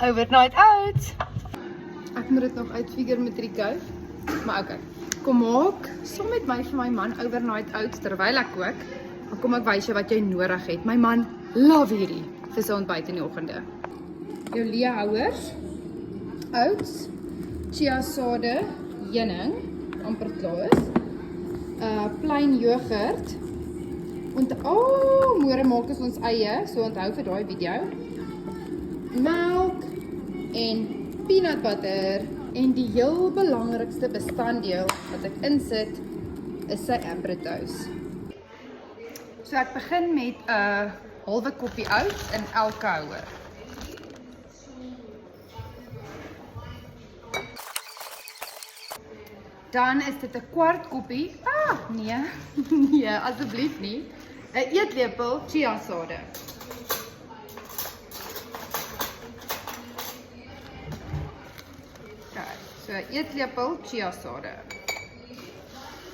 Overnight oats. Ek moet dit nog uitfigure met Rico. Maar okay. Kom maak saam met my vir my man overnight oats terwyl ek kook. Dan kom ek wys jou wat jy nodig het. My man love hierdie vir sy ontbyt in die oggende. Jou leehouers, oats, chia sade, heuning, amper klaar is. Plain yoghurt. Môre maak ons eie, so onthou vir daai video. Melk en peanut butter en die heel belangrikste bestanddeel wat ek insit is sy Ambrotoast. So ek begin met 'n halwe koppie oats in elke houer. Dan is dit 'n kwart koppie. Nee. Nee, asseblief nie. 'n eetlepel chia sade. Okay, so 'n eetlepel chia sade.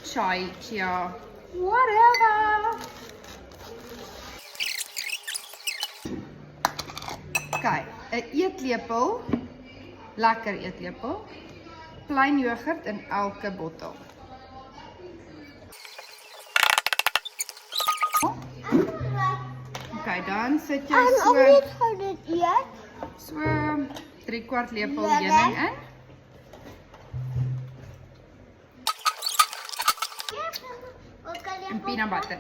Chai, chia, whatever. Okay, 'n eetlepel, lekker eetlepel, plain yoghurt in elke bottel. Okay, dan sit jy so 3/4 lepel heuning in. En peanut butter.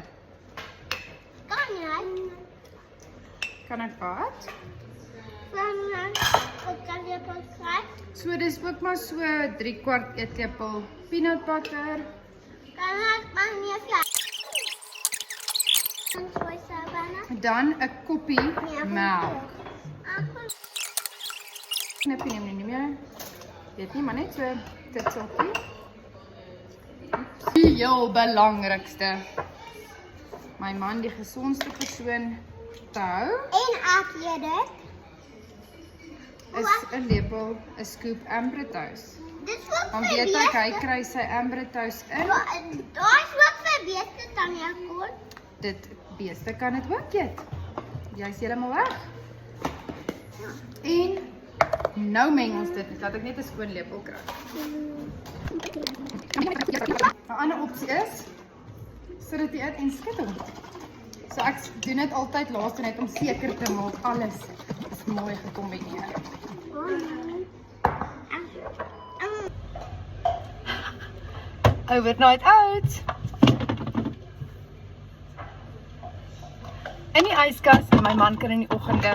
Kan ek wat? So dis ook maar so 3/4 eetlepel peanut butter. Dan 'n koppie melk. Knippie neem nie meer. Weet nie, maar net so dit sokkie. Die heel belangrikste. My man die gesondste persoon te hou. En ek eet dit. Is 'n lepel, 'n scoop Ambrotoast. Dis ook Dan vir weet ek hy beeste. kry sy Ambrotoast in. Daar's ook vir beeste dan Jakob. Dit beeste kan dit ook eet. Jy's heeltemal reg. En nou meng ons dit, laat ek net 'n skoon lepel kry. 'n Ander opsie is sit dit uit en skit hom. So ek doen dit altyd laaste net om seker te maak alles is mooi gekombineer. Overnight oats. In die yskas en my man kan in die oggende